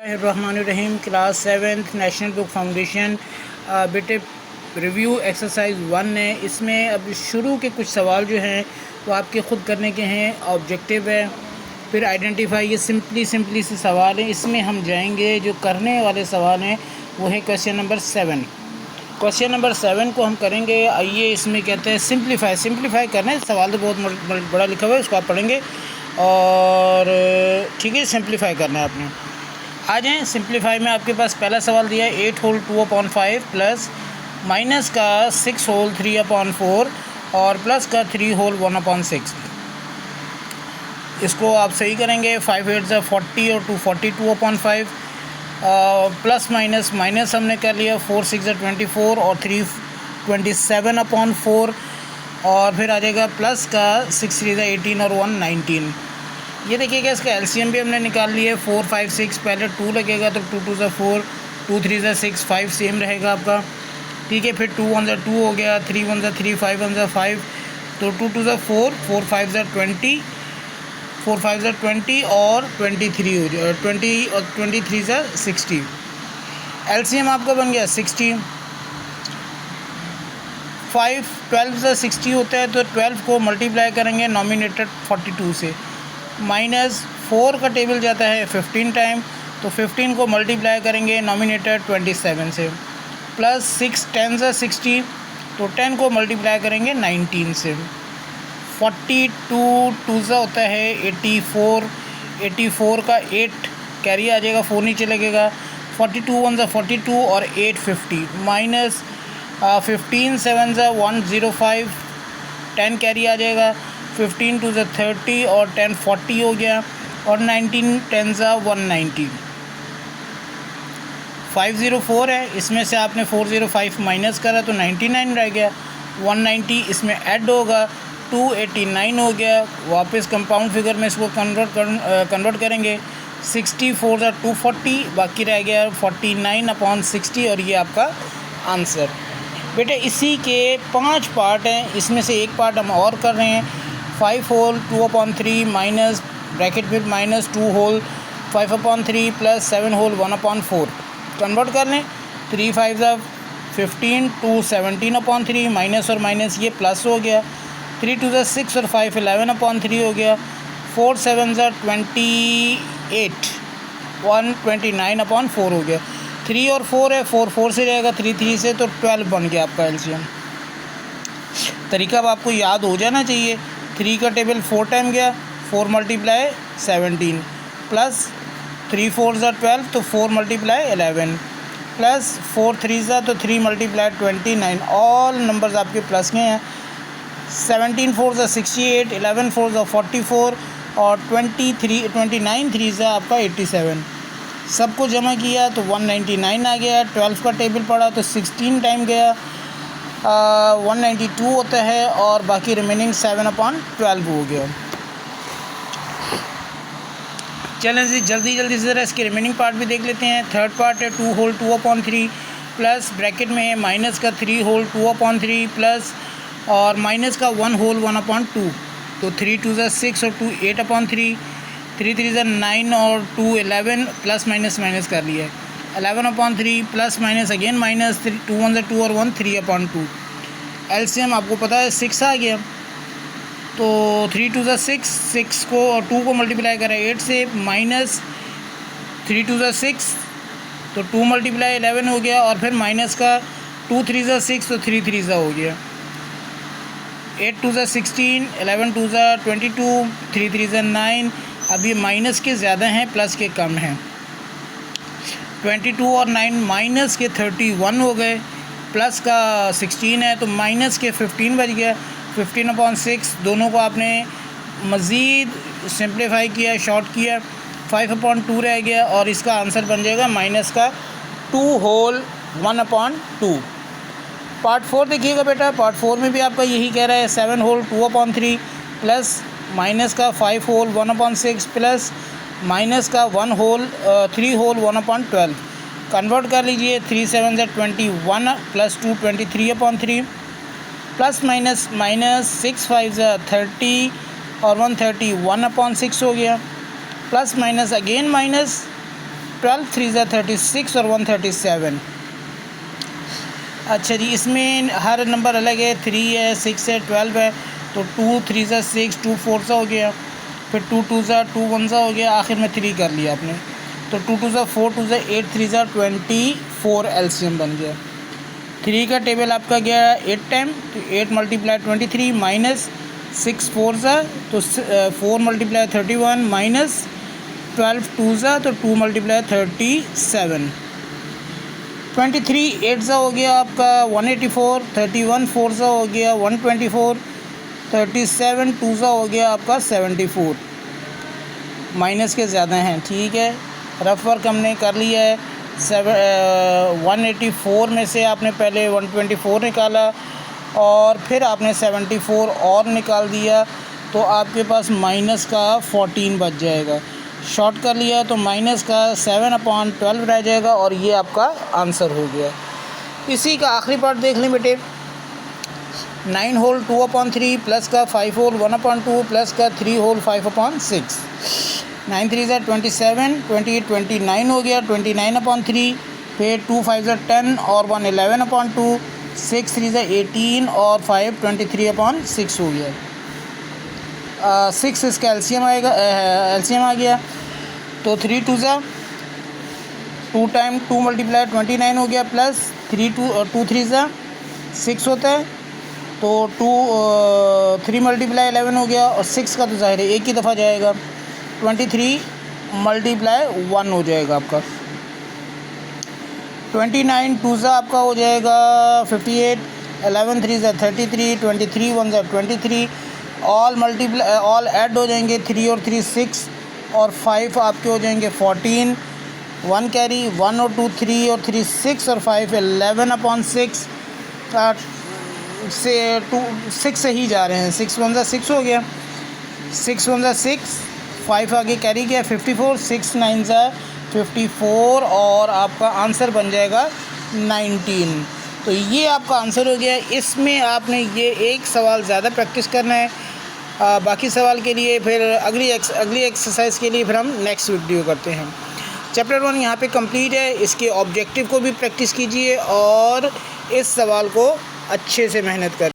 Rahman class 7th national book foundation बेटे review exercise 1 है। इसमें अब शुरू के कुछ सवाल जो हैं वो आपके ख़ुद करने के हैं। ऑब्जेक्टिव है, फिर आइडेंटिफाई, ये सिंपली से सवाल हैं। इसमें हम जाएंगे, जो करने वाले सवाल हैं वो है क्वेश्चन नंबर 7। क्वेश्चन नंबर 7 को हम करेंगे। आइए, इसमें कहते हैं सिंप्लीफाई करना है। सवाल तो बहुत बड़ा लिखा हुआ है, उसको आप पढ़ेंगे और ठीक है, सिंप्लीफाई करना है आपने। आ जाएँ सिंप्लीफाई में। आपके पास पहला सवाल दिया है 8 होल 2/5 प्लस माइनस का 6 होल 3/4 और प्लस का 3 होल 1/6। इसको आप सही करेंगे। 5 8 ज़ा 40 और 2 42/5 प्लस माइनस हमने कर लिया। 4 6 ज़ा 24 और 3 27/4 और फिर आ जाएगा प्लस का 6 3 ज़ा 18 और 1 19। ये देखिएगा, इसका एलसीएम भी हमने निकाल लिया है। 4 5 6 पहले 2 लगेगा तो 2 2 ज़ा 4, 2 3 ज़ा 6, 5 सेम रहेगा आपका, ठीक है। फिर 2 1 ज़ा 2 हो गया, 3 1 ज़ा 3, 5 1 ज़ा 5, तो 2 2 ज़ा 4, 4 5 ज़ा 20, 4 5 ज़ा 20 और 23 हो जाए, 20 और 23 ज़ा 60। एलसीएम आपका बन गया 60। 5 12 ज़ा 60 होता है, तो 12 को मल्टीप्लाई करेंगे नॉमिनेटर 42 से। माइनस 4 का टेबल जाता है 15 टाइम, तो 15 को मल्टीप्लाई करेंगे नॉमिनेटर 27 से। प्लस 6 10 ज़ा 60, तो 10 को मल्टीप्लाई करेंगे 19 से। 42 2 ज़ा होता है 84, 84 का 8 कैरी आ जाएगा, 4 नीचे लगेगा। 42 1 ज़ा 42 और 8 50 माइनस 15 7 ज़ा 105, 10 कैरी आ जाएगा। 15 2 ज़ा 30 और 10 40 हो गया और 19 10 ज़ा 190। 504 है, इसमें से आपने 405 माइनस करा तो 99 रह गया। 190 इसमें ऐड होगा, 289 हो गया। वापस कंपाउंड फिगर में इसको कन्वर्ट करेंगे। 64 ज़ा 240, बाकी रह गया 49/60 और ये आपका आंसर। बेटे इसी के 5 पार्ट हैं, इसमें से एक पार्ट हम और कर रहे हैं। 5 होल 2/3 माइनस ब्रैकेट में minus 2 whole 5/3 plus 7 whole 1/4 convert कर लें। 3 5 ज़ा 15, 2 17/3 माइनस और माइनस ये प्लस हो गया। 3 2 ज़ा 6 और 5 11/3 हो गया। 4 7 ज़ा 28, 129/4 हो गया। 3 और 4 है, 4 4 से रहेगा, 3 3 से, तो 12 बन गया आपका एलसीएम। तरीका अब आपको याद हो जाना चाहिए। 3 का टेबल 4 टाइम गया, 4 मल्टीप्लाई 17 प्लस 3 4 ज़ा 12, तो 4 मल्टीप्लाई 11 प्लस 4 3 ज़ा, तो 3 मल्टीप्लाई 29। ऑल नंबर्स आपके प्लस के हैं। 17 4 ज़ा 68, 11 4 ज़ा 44 और 29 3 ज़ा आपका 87। सबको जमा किया तो 199 आ गया। 12 का टेबल पड़ा तो 16 टाइम गया, 192 होता है और बाकी रिमेनिंग 7/12 हो गया। चलें जी, जल्दी से ज़रा इसके रिमेनिंग पार्ट भी देख लेते हैं। थर्ड पार्ट है 2 होल 2/3 प्लस ब्रैकेट में है माइनस का 3 होल 2/3 प्लस और माइनस का 1 होल 1/2, तो 3 2 ज़ा 6 और 2 8/3, 3 3 ज़ा 9 और 2 11 प्लस माइनस कर लिया। 11/3 प्लस माइनस अगेन माइनस, 2 1 ज़ा 2 और 1 3/2। एलसीएम आपको पता है 6 आ गया, तो 3 2 ज़ा 6, 6 को और 2 को मल्टीप्लाई करें 8 से, माइनस 3 2 ज़ा 6, तो 2 मल्टीप्लाई 11 हो गया और फिर माइनस का 2 3 ज़ा 6, तो 3 3 ज़ा हो गया। 8 2 ज़ा 16, 11 2 ज़ा 22, 3 3 ज़ा 9। अब ये माइनस के ज़्यादा हैं, प्लस के कम हैं। 22 और 9 माइनस के 31 हो गए, प्लस का 16 है, तो माइनस के 15 बच गया। 15/6 दोनों को आपने मज़ीद सिंप्लीफाई किया, शॉर्ट किया, 5/2 रह गया और इसका आंसर बन जाएगा माइनस का 2 होल 1/2। पार्ट 4 देखिएगा बेटा। पार्ट 4 में भी आपका यही कह रहा है 7 होल 2/3 प्लस माइनस का 5 होल 1/6 प्लस माइनस का 3 होल 1/12 कन्वर्ट कर लीजिए। 3 7 ज़ा 21 प्लस 2 23/3 प्लस माइनस 6 5 ज़ा 30 और 130 1/6 हो गया। प्लस माइनस अगेन माइनस 12 3 ज़ा 36 और 137। अच्छा जी, इसमें हर नंबर अलग है, 3 है, 6 है, 12 है। तो 2 3 ज़ा 6, 2 4 ज़ा हो गया, फिर 2 2 ज़ा 2 1 ज़ा हो गया, आखिर में 3 कर लिया आपने। तो 2 2 ज़ा 4, 2 ज़ा 8, 3 ज़ा 24 एलसीएम बन गया। 3 का टेबल आपका गया 8 टाइम, तो 8 मल्टीप्लाई 23 माइनस 6 4 ज़ा, तो 4 मल्टीप्लाई 31 माइनस 12 2 ज़ा, तो 2 मल्टीप्लाई 37। 23 8 ज़ा हो गया आपका 184, 31 4 ज़ा हो गया 124, 37 2 ज़ा हो गया आपका 74। माइनस के ज़्यादा हैं, ठीक है। रफ वर्क हमने कर लिया है। 184 में से आपने पहले 124 निकाला और फिर आपने 74 और निकाल दिया, तो आपके पास माइनस का 14 बच जाएगा। शॉर्ट कर लिया तो माइनस का 7/12 रह जाएगा और ये आपका आंसर हो गया। इसी का आखिरी पार्ट देख लें बेटे। 9 होल 2/3 प्लस का 5 होल 1/2 प्लस का 3 होल 5/6। 9 3 ज़ा 27, 28 29 हो गया, 29/3, फिर 2 5 ज़ा 10 और 1 11/2, 6 3 ज़ा 18 और 5 23/6 हो गया। 6 इसका एलसीएम आएगा, एलसीएम आ गया। तो 3 2 ज़ा 2 टाइम 2 मल्टीप्लाई 29 हो गया, प्लस 2 3 ज़ा 6 होता है, तो 3 मल्टीप्लाई 11 हो गया, और 6 का तो ज़ाहिर है एक ही दफ़ा जाएगा। 23 मल्टीप्लाई 1 हो जाएगा आपका। 29 2 ज़ा आपका हो जाएगा 58, 11 3 ज़ा 33, 23 1 ज़ा 23। ऑल मल्टीप्लाई ऑल ऐड हो जाएंगे, 3 और 3 6 और 5 आपके हो जाएंगे 14। 1 कैरी, 1 और 2 3 और 3 6 और 5 11/6 से 6 से ही जा रहे हैं। 6 1 ज़ा 6 हो गया, 6 1 ज़ा 6, 5 आगे कैरी गया 54, 6 9 ज़ा 54 और आपका आंसर बन जाएगा 19। तो ये आपका आंसर हो गया। इसमें आपने ये एक सवाल ज़्यादा प्रैक्टिस करना है। बाकी सवाल के लिए फिर अगली एक्सरसाइज के लिए फिर हम नेक्स्ट वीडियो करते हैं। चैप्टर 1 यहाँ पे कंप्लीट है। इसके ऑब्जेक्टिव को भी प्रैक्टिस कीजिए और इस सवाल को अच्छे से मेहनत करें।